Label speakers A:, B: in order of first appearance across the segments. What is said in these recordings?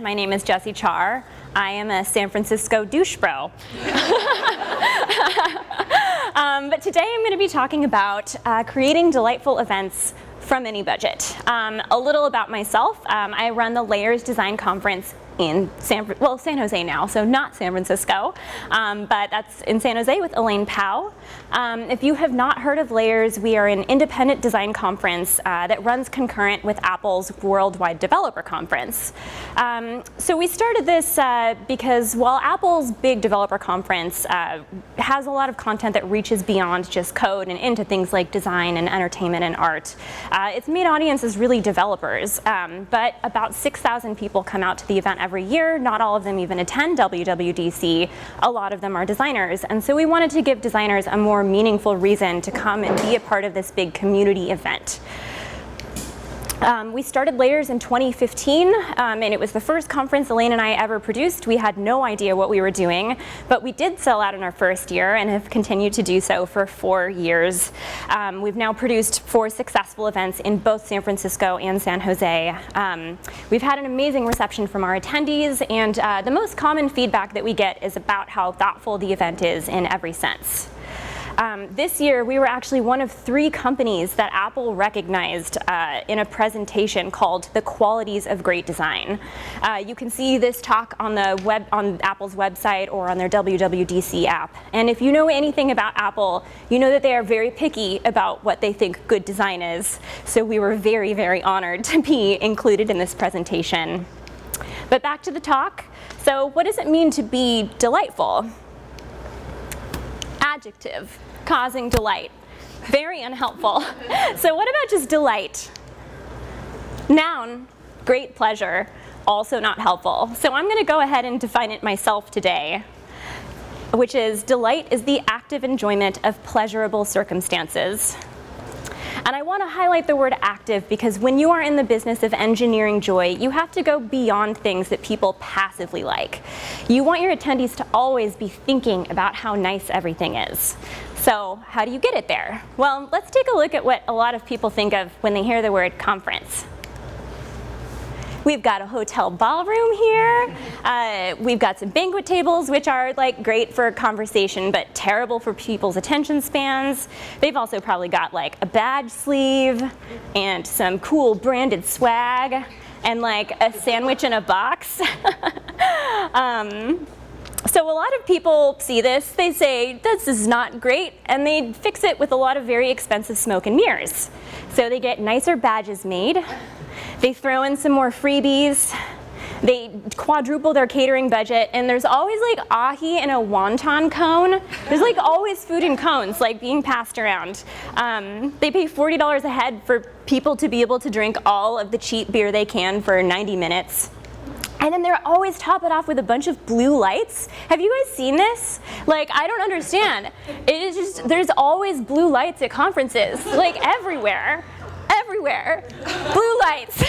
A: My name is Jessie Char. I am a San Francisco douche bro. But today I'm going to be talking about creating delightful events from any budget. A little about myself. I run the Layers Design Conference in San Jose now, so not San Francisco, but that's in San Jose with Elaine Powell. If you have not heard of Layers, we are an independent design conference that runs concurrent with Apple's Worldwide Developer Conference. So we started this because while Apple's big developer conference has a lot of content that reaches beyond just code and into things like design and entertainment and art, its main audience is really developers, but about 6,000 people come out to the event every year. Not all of them even attend WWDC. A lot of them are designers. And so we wanted to give designers a more meaningful reason to come and be a part of this big community event. We started Layers in 2015, and it was the first conference Elaine and I ever produced. We had no idea what we were doing, but we did sell out in our first year and have continued to do so for 4 years. We've now produced 4 successful events in both San Francisco and San Jose. We've had an amazing reception from our attendees, and the most common feedback that we get is about how thoughtful the event is in every sense. This year, we were actually one of 3 companies that Apple recognized in a presentation called The Qualities of Great Design. You can see this talk on Apple's website or on their WWDC app. And if you know anything about Apple, you know that they are very picky about what they think good design is. So we were very, very honored to be included in this presentation. But back to the talk. So what does it mean to be delightful? Adjective, causing delight. Very unhelpful. So what about just delight? Noun, great pleasure. Also not helpful. So I'm going to go ahead and define it myself today, which is delight is the active enjoyment of pleasurable circumstances. And I want to highlight the word active because when you are in the business of engineering joy, you have to go beyond things that people passively like. You want your attendees to always be thinking about how nice everything is. So how do you get it there? Well, let's take a look at what a lot of people think of when they hear the word conference. We've got a hotel ballroom here. We've got some banquet tables, which are like great for conversation, but terrible for people's attention spans. They've also probably got like a badge sleeve and some cool branded swag and like a sandwich in a box. So a lot of people see this, they say, this is not great, and they fix it with a lot of very expensive smoke and mirrors. So they get nicer badges made. They throw in some more freebies, they quadruple their catering budget, and there's always like ahi and a wonton cone. There's like always food in cones like being passed around. They pay $40 a head for people to be able to drink all of the cheap beer they can for 90 minutes. And then they're always top it off with a bunch of blue lights. Have you guys seen this? Like, I don't understand. It is just, there's always blue lights at conferences, like everywhere. Everywhere, blue lights.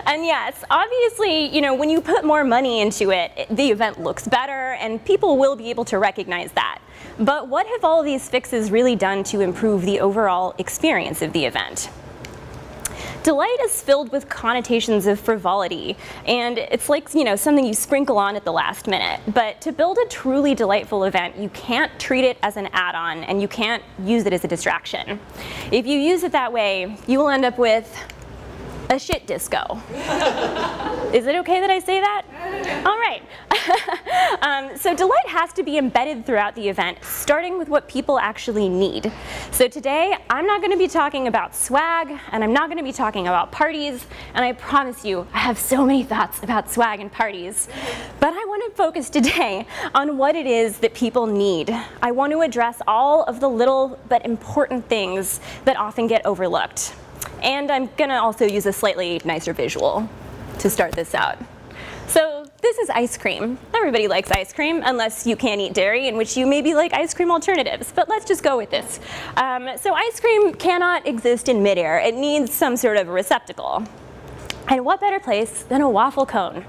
A: And yes, obviously, you know, when you put more money into it, the event looks better and people will be able to recognize that. But what have all of these fixes really done to improve the overall experience of the event? Delight is filled with connotations of frivolity, and it's like, you know, something you sprinkle on at the last minute. But to build a truly delightful event, you can't treat it as an add-on, and you can't use it as a distraction. If you use it that way, you will end up with a shit disco. Is it okay that I say that? All right. So delight has to be embedded throughout the event, starting with what people actually need. So today, I'm not going to be talking about swag, and I'm not going to be talking about parties, and I promise you, I have so many thoughts about swag and parties. But I want to focus today on what it is that people need. I want to address all of the little but important things that often get overlooked. And I'm going to also use a slightly nicer visual to start this out. So this is ice cream. Everybody likes ice cream, unless you can't eat dairy, in which you maybe like ice cream alternatives. But let's just go with this. So ice cream cannot exist in midair. It needs some sort of receptacle. And what better place than a waffle cone?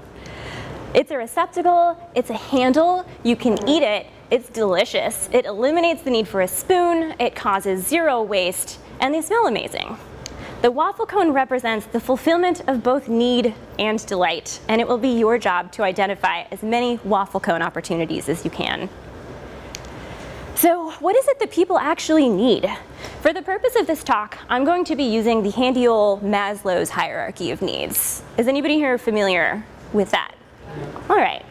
A: It's a receptacle, it's a handle, you can eat it, it's delicious. It eliminates the need for a spoon, it causes 0 waste, and they smell amazing. The waffle cone represents the fulfillment of both need and delight, and it will be your job to identify as many waffle cone opportunities as you can. So what is it that people actually need? For the purpose of this talk, I'm going to be using the handy old Maslow's hierarchy of needs. Is anybody here familiar with that? All right.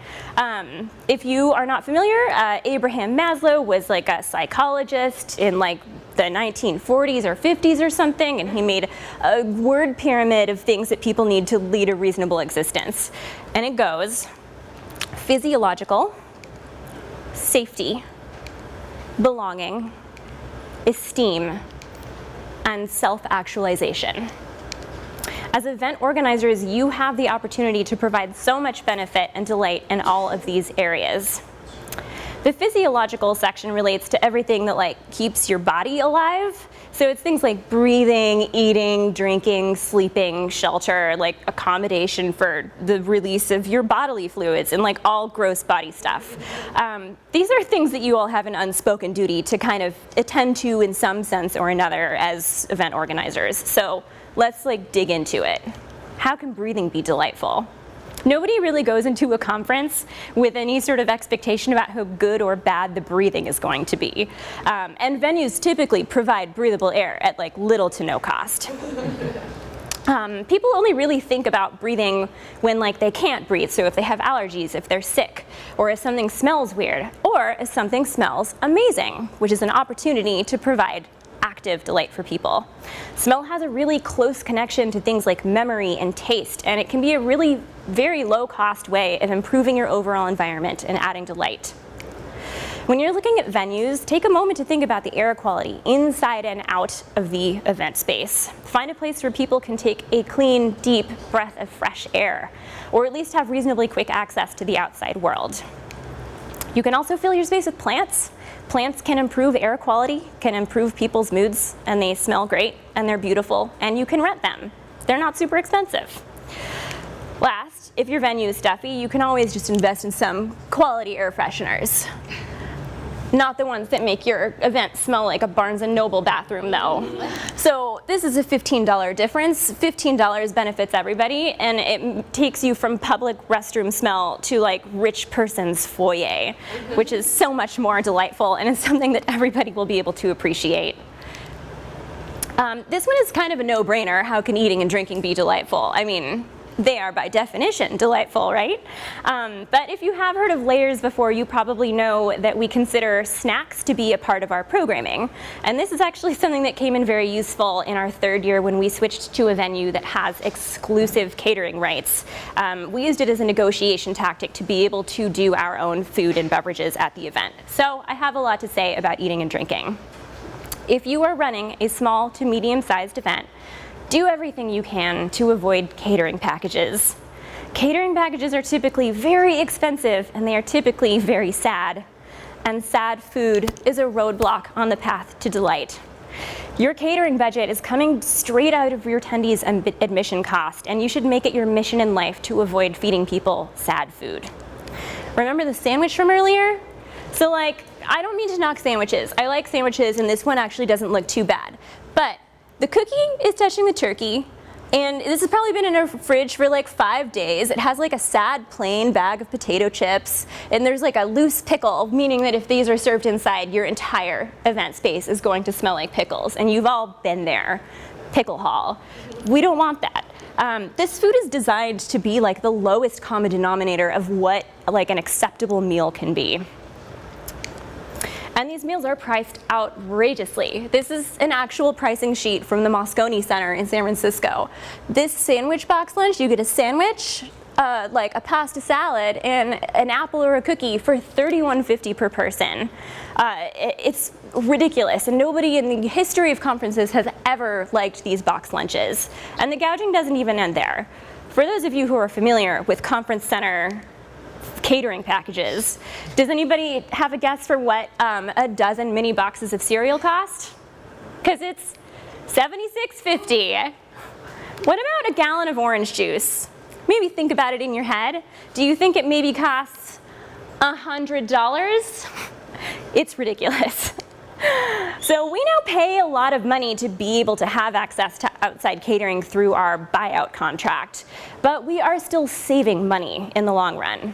A: If you are not familiar, Abraham Maslow was like a psychologist in like the 1940s or 50s or something, and he made a word pyramid of things that people need to lead a reasonable existence. And it goes physiological, safety, belonging, esteem, and self-actualization. As event organizers, you have the opportunity to provide so much benefit and delight in all of these areas. The physiological section relates to everything that like keeps your body alive. So it's things like breathing, eating, drinking, sleeping, shelter, like accommodation for the release of your bodily fluids, and like all gross body stuff. These are things that you all have an unspoken duty to kind of attend to in some sense or another as event organizers. So let's like dig into it. How can breathing be delightful? Nobody really goes into a conference with any sort of expectation about how good or bad the breathing is going to be. And venues typically provide breathable air at like little to no cost. People only really think about breathing when like they can't breathe, so if they have allergies, if they're sick, or if something smells weird, or if something smells amazing, which is an opportunity to provide active delight for people. Smell has a really close connection to things like memory and taste, and it can be a really very low-cost way of improving your overall environment and adding delight. When you're looking at venues, take a moment to think about the air quality inside and out of the event space. Find a place where people can take a clean, deep breath of fresh air, or at least have reasonably quick access to the outside world. You can also fill your space with plants. Plants can improve air quality, can improve people's moods, and they smell great, and they're beautiful, and you can rent them. They're not super expensive. Last, if your venue is stuffy, you can always just invest in some quality air fresheners. Not the ones that make your event smell like a Barnes & Noble bathroom, though. So this is a $15 difference. $15 benefits everybody, and it takes you from public restroom smell to like rich person's foyer, which is so much more delightful, and it's something that everybody will be able to appreciate. This one is kind of a no-brainer. How can eating and drinking be delightful? I mean, they are by definition delightful, right? But if you have heard of Layers before, you probably know that we consider snacks to be a part of our programming. And this is actually something that came in very useful in our third year when we switched to a venue that has exclusive catering rights. We used it as a negotiation tactic to be able to do our own food and beverages at the event. So I have a lot to say about eating and drinking. If you are running a small to medium-sized event, do everything you can to avoid catering packages. Catering packages are typically very expensive, and they are typically very sad. And sad food is a roadblock on the path to delight. Your catering budget is coming straight out of your attendees' admission cost, and you should make it your mission in life to avoid feeding people sad food. Remember the sandwich from earlier? So like, I don't mean to knock sandwiches. I like sandwiches, and this one actually doesn't look too bad. But the cookie is touching the turkey, and this has probably been in our fridge for like 5 days. It has like a sad plain bag of potato chips, and there's like a loose pickle, meaning that if these are served inside, your entire event space is going to smell like pickles, and you've all been there. Pickle haul. We don't want that. This food is designed to be like the lowest common denominator of what like an acceptable meal can be. And these meals are priced outrageously. This is an actual pricing sheet from the Moscone Center in San Francisco. This sandwich box lunch, you get a sandwich, like a pasta salad, and an apple or a cookie for $31.50 per person. It's ridiculous, and nobody in the history of conferences has ever liked these box lunches. And the gouging doesn't even end there. For those of you who are familiar with conference center catering packages, does anybody have a guess for what a dozen mini boxes of cereal cost? Because it's $76.50. What about a gallon of orange juice? Maybe think about it in your head. Do you think it maybe costs $100? It's ridiculous. So we now pay a lot of money to be able to have access to outside catering through our buyout contract, but we are still saving money in the long run.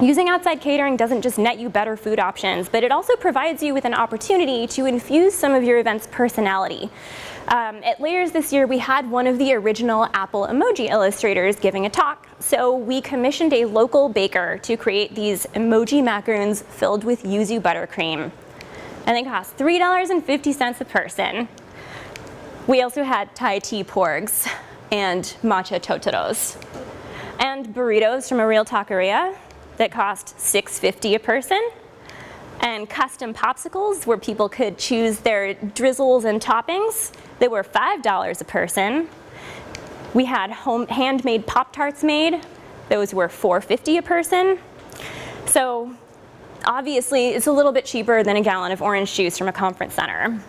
A: Using outside catering doesn't just net you better food options, but it also provides you with an opportunity to infuse some of your event's personality. At Layers this year, we had one of the original Apple emoji illustrators giving a talk, so we commissioned a local baker to create these emoji macaroons filled with yuzu buttercream. And they cost $3.50 a person. We also had Thai tea porgs and matcha totoros. And burritos from a real taqueria that cost $6.50 a person. And custom popsicles where people could choose their drizzles and toppings. They were $5 a person. We had handmade Pop-Tarts made. Those were $4.50 a person. So obviously, it's a little bit cheaper than a gallon of orange juice from a conference center.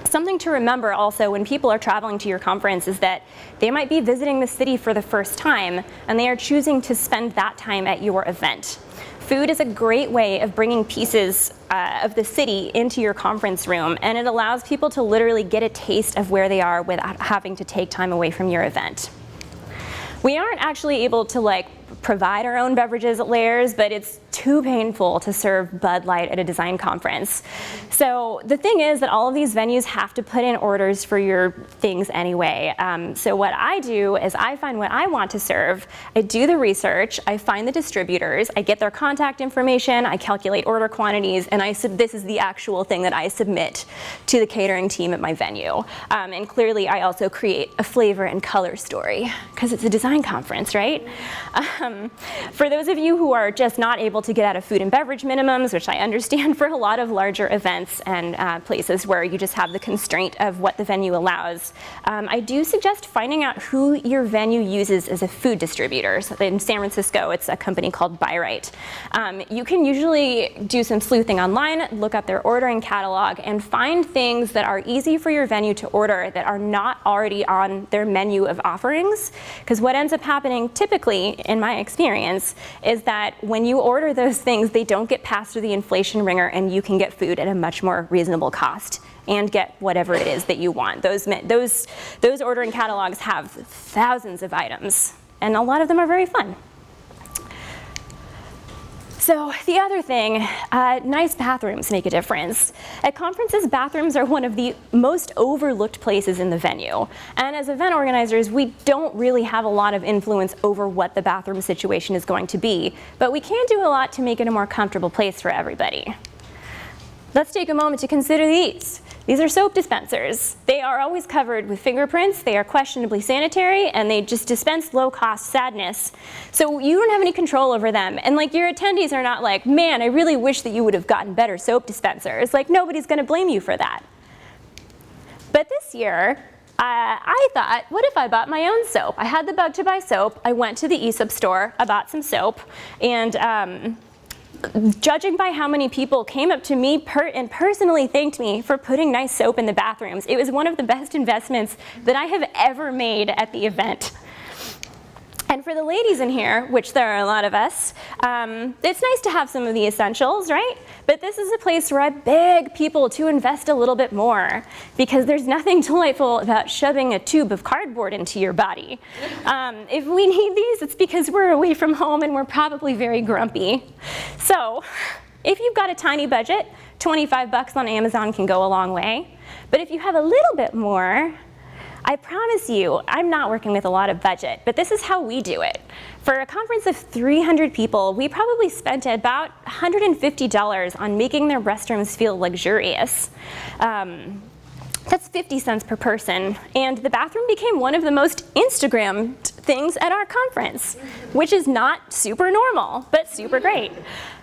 A: Something to remember also when people are traveling to your conference is that they might be visiting the city for the first time, and they are choosing to spend that time at your event. Food is a great way of bringing pieces of the city into your conference room, and it allows people to literally get a taste of where they are without having to take time away from your event. We aren't actually able to provide our own beverages at Layers, but it's too painful to serve Bud Light at a design conference. So the thing is that all of these venues have to put in orders for your things anyway. So what I do is I find what I want to serve, I do the research, I find the distributors, I get their contact information, I calculate order quantities, and this is the actual thing that I submit to the catering team at my venue. And clearly I also create a flavor and color story, because it's a design conference, right? For those of you who are just not able to get out of food and beverage minimums, which I understand for a lot of larger events and places where you just have the constraint of what the venue allows, I do suggest finding out who your venue uses as a food distributor. So in San Francisco, it's a company called Buyrite. You can usually do some sleuthing online, look up their ordering catalog, and find things that are easy for your venue to order that are not already on their menu of offerings. Because what ends up happening typically, in my experience, is that when you order those things, they don't get passed through the inflation ringer, and you can get food at a much more reasonable cost and get whatever it is that you want. Those ordering catalogs have thousands of items, and a lot of them are very fun. So the other thing, nice bathrooms make a difference. At conferences, bathrooms are one of the most overlooked places in the venue. And as event organizers, we don't really have a lot of influence over what the bathroom situation is going to be, but we can do a lot to make it a more comfortable place for everybody. Let's take a moment to consider these. These are soap dispensers. They are always covered with fingerprints, they are questionably sanitary, and they just dispense low-cost sadness. So you don't have any control over them. And your attendees are not like, man, I really wish that you would have gotten better soap dispensers. Nobody's gonna blame you for that. But this year, I thought, what if I bought my own soap? I had the bug to buy soap. I went to the eSub store, I bought some soap, and judging by how many people came up to me and personally thanked me for putting nice soap in the bathrooms, it was one of the best investments that I have ever made at the event. And for the ladies in here, which there are a lot of us, it's nice to have some of the essentials, right? But this is a place where I beg people to invest a little bit more, because there's nothing delightful about shoving a tube of cardboard into your body. If we need these, it's because we're away from home and we're probably very grumpy. So if you've got a tiny budget, $25 on Amazon can go a long way. But if you have a little bit more, I promise you, I'm not working with a lot of budget, but this is how we do it. For a conference of 300 people, we probably spent about $150 on making their restrooms feel luxurious. That's 50 cents per person, and the bathroom became one of the most Instagrammed things at our conference, which is not super normal, but super great.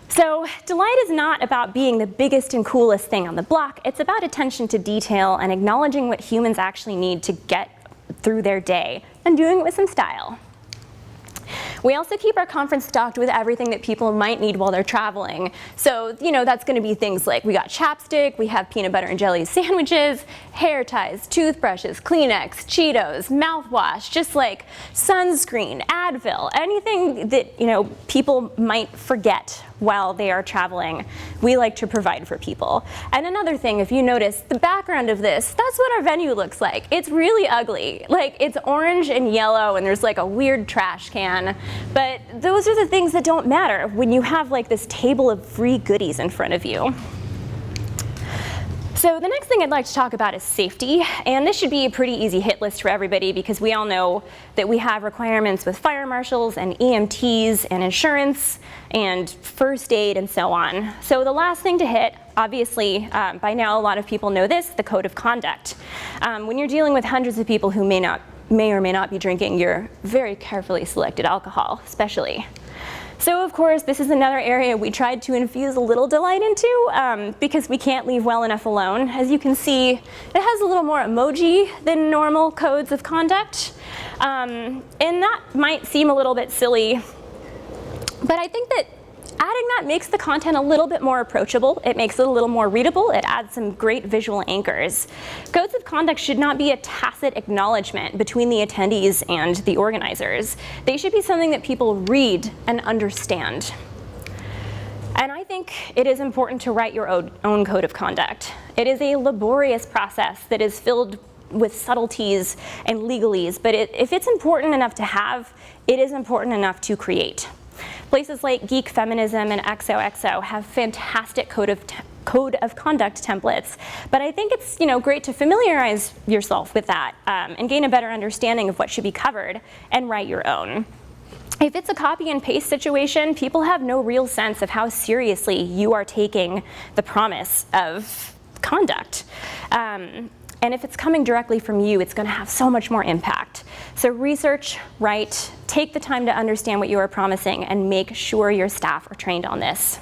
A: So delight is not about being the biggest and coolest thing on the block. It's about attention to detail and acknowledging what humans actually need to get through their day and doing it with some style. We also keep our conference stocked with everything that people might need while they're traveling. So, that's going to be things like we got chapstick, we have peanut butter and jelly sandwiches, hair ties, toothbrushes, Kleenex, Cheetos, mouthwash, just sunscreen, Advil, anything that, people might forget while they are traveling. We like to provide for people. And another thing, if you notice the background of this, that's what our venue looks like. It's really ugly. Like, it's orange and yellow, and there's like a weird trash can. But those are the things that don't matter when you have like this table of free goodies in front of you. So the next thing I'd like to talk about is safety, and this should be a pretty easy hit list for everybody because we all know that we have requirements with fire marshals and EMTs and insurance and first aid and so on. So the last thing to hit, obviously, by now a lot of people know this, the code of conduct. When you're dealing with hundreds of people who may or may not be drinking your very carefully selected alcohol, especially. So of course, this is another area we tried to infuse a little delight into because we can't leave well enough alone. As you can see, it has a little more emoji than normal codes of conduct. And that might seem a little bit silly, but I think that adding that makes the content a little bit more approachable. It makes it a little more readable. It adds some great visual anchors. Codes of conduct should not be a tacit acknowledgement between the attendees and the organizers. They should be something that people read and understand. And I think it is important to write your own code of conduct. It is a laborious process that is filled with subtleties and legalese, but if it's important enough to have, it is important enough to create. Places like Geek Feminism and XOXO have fantastic code of conduct templates, but I think it's great to familiarize yourself with that and gain a better understanding of what should be covered and write your own. If it's a copy and paste situation, people have no real sense of how seriously you are taking the promise of conduct. And if it's coming directly from you, it's going to have so much more impact. So research, write, take the time to understand what you are promising, and make sure your staff are trained on this.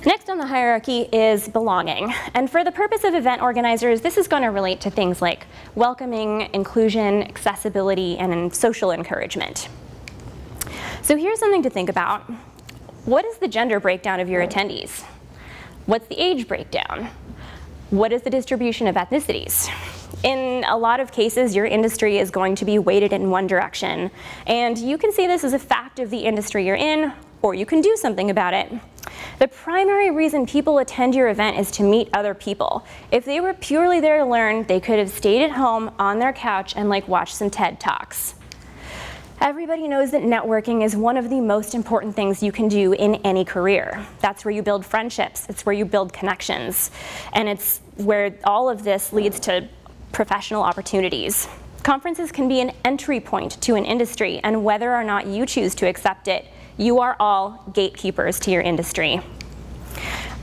A: Next on the hierarchy is belonging. And for the purpose of event organizers, this is going to relate to things like welcoming, inclusion, accessibility, and social encouragement. So here's something to think about. What is the gender breakdown of your attendees? What's the age breakdown? What is the distribution of ethnicities? In a lot of cases, your industry is going to be weighted in one direction, and you can see this as a fact of the industry you're in, or you can do something about it. The primary reason people attend your event is to meet other people. If they were purely there to learn, they could have stayed at home on their couch and watched some TED Talks. Everybody knows that networking is one of the most important things you can do in any career. That's where you build friendships, it's where you build connections, and it's where all of this leads to professional opportunities. Conferences can be an entry point to an industry, and whether or not you choose to accept it, you are all gatekeepers to your industry.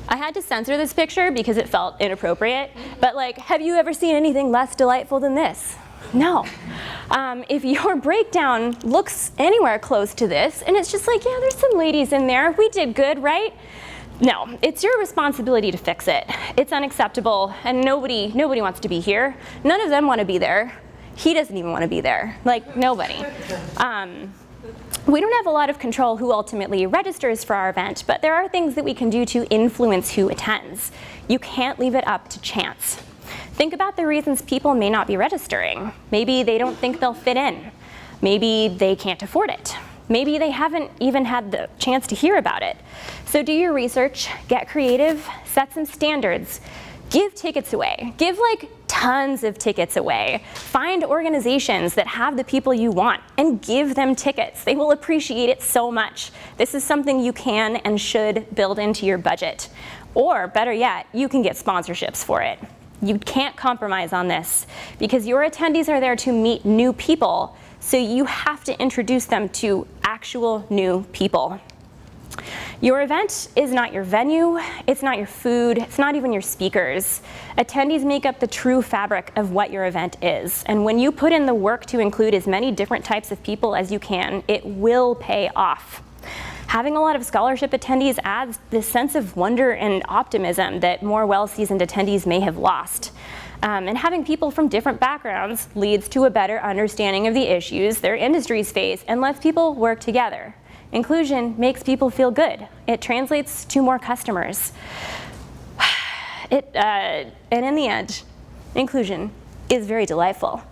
A: I had to censor this picture because it felt inappropriate, but have you ever seen anything less delightful than this? No. If your breakdown looks anywhere close to this, and it's just yeah, there's some ladies in there, we did good, right? No, it's your responsibility to fix it. It's unacceptable, and nobody wants to be here. None of them want to be there. He doesn't even want to be there. Nobody. We don't have a lot of control who ultimately registers for our event, but there are things that we can do to influence who attends. You can't leave it up to chance. Think about the reasons people may not be registering. Maybe they don't think they'll fit in. Maybe they can't afford it. Maybe they haven't even had the chance to hear about it. So do your research, get creative, set some standards, give tickets away. Give tons of tickets away. Find organizations that have the people you want and give them tickets. They will appreciate it so much. This is something you can and should build into your budget. Or better yet, you can get sponsorships for it. You can't compromise on this because your attendees are there to meet new people, so you have to introduce them to actual new people. Your event is not your venue, it's not your food, it's not even your speakers. Attendees make up the true fabric of what your event is, and when you put in the work to include as many different types of people as you can, it will pay off. Having a lot of scholarship attendees adds this sense of wonder and optimism that more well-seasoned attendees may have lost. And having people from different backgrounds leads to a better understanding of the issues their industries face and lets people work together. Inclusion makes people feel good. It translates to more customers. And in the end, inclusion is very delightful.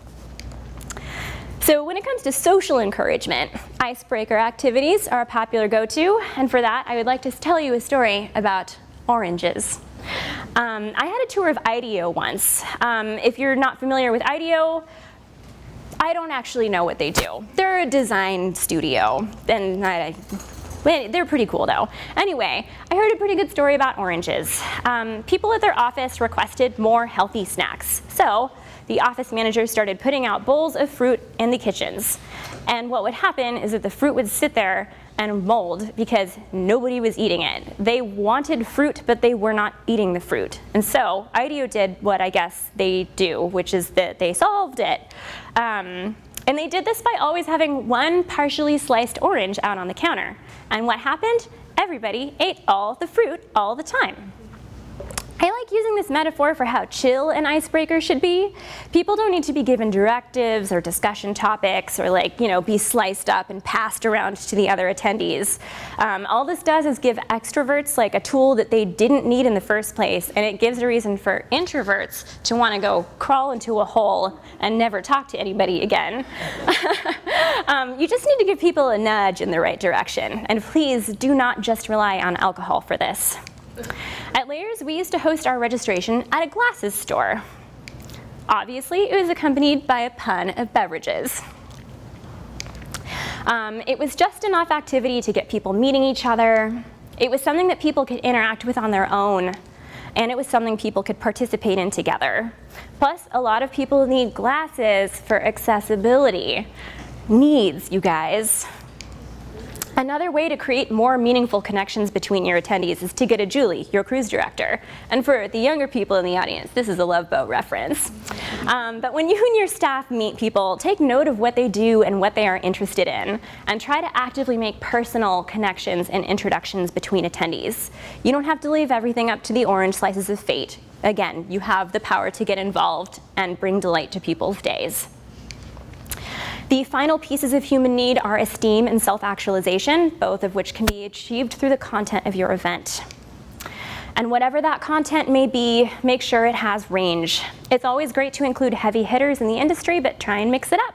A: So when it comes to social encouragement, icebreaker activities are a popular go-to, and for that I would like to tell you a story about oranges. I had a tour of IDEO once. If you're not familiar with IDEO, I don't actually know what they do. They're a design studio, and they're pretty cool though. Anyway, I heard a pretty good story about oranges. People at their office requested more healthy snacks. So the office manager started putting out bowls of fruit in the kitchens. And what would happen is that the fruit would sit there and mold because nobody was eating it. They wanted fruit, but they were not eating the fruit. And so IDEO did what I guess they do, which is that they solved it. And they did this by always having one partially sliced orange out on the counter. And what happened? Everybody ate all the fruit all the time. I like using this metaphor for how chill an icebreaker should be. People don't need to be given directives or discussion topics or be sliced up and passed around to the other attendees. All this does is give extroverts a tool that they didn't need in the first place, and it gives a reason for introverts to want to go crawl into a hole and never talk to anybody again. You just need to give people a nudge in the right direction, and please do not just rely on alcohol for this. At Layers, we used to host our registration at a glasses store. Obviously, it was accompanied by a pun of beverages. It was just enough activity to get people meeting each other. It was something that people could interact with on their own, and it was something people could participate in together. Plus, a lot of people need glasses for accessibility. Needs, you guys. Another way to create more meaningful connections between your attendees is to get a Julie, your cruise director. And for the younger people in the audience, this is a Love Boat reference. But when you and your staff meet people, take note of what they do and what they are interested in, and try to actively make personal connections and introductions between attendees. You don't have to leave everything up to the orange slices of fate. Again, you have the power to get involved and bring delight to people's days. The final pieces of human need are esteem and self-actualization, both of which can be achieved through the content of your event. And whatever that content may be, make sure it has range. It's always great to include heavy hitters in the industry, but try and mix it up.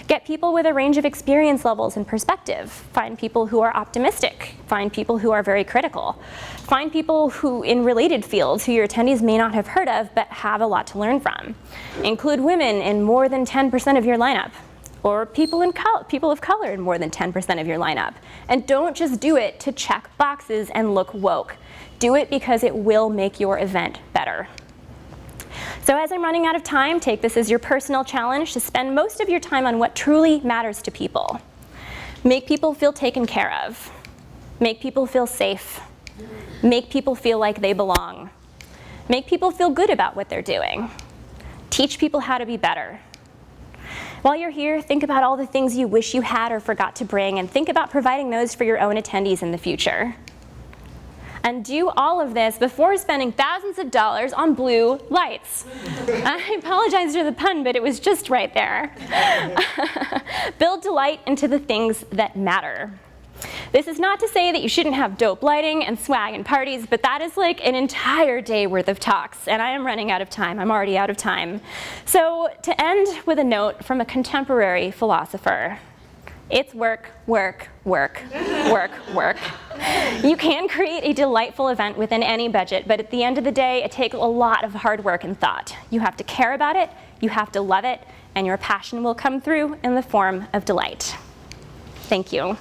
A: Get people with a range of experience levels and perspective. Find people who are optimistic. Find people who are very critical. Find people who in related fields who your attendees may not have heard of, but have a lot to learn from. Include women in more than 10% of your lineup. Or people of color in more than 10% of your lineup. And don't just do it to check boxes and look woke. Do it because it will make your event better. So as I'm running out of time, take this as your personal challenge to spend most of your time on what truly matters to people. Make people feel taken care of. Make people feel safe. Make people feel like they belong. Make people feel good about what they're doing. Teach people how to be better. While you're here, think about all the things you wish you had or forgot to bring, and think about providing those for your own attendees in the future. And do all of this before spending thousands of dollars on blue lights. I apologize for the pun, but it was just right there. Build delight into the things that matter. This is not to say that you shouldn't have dope lighting and swag and parties, but that is like an entire day worth of talks, and I am running out of time. I'm already out of time. So to end with a note from a contemporary philosopher, it's work, work, work, work, work. You can create a delightful event within any budget, but at the end of the day, it takes a lot of hard work and thought. You have to care about it, you have to love it, and your passion will come through in the form of delight. Thank you.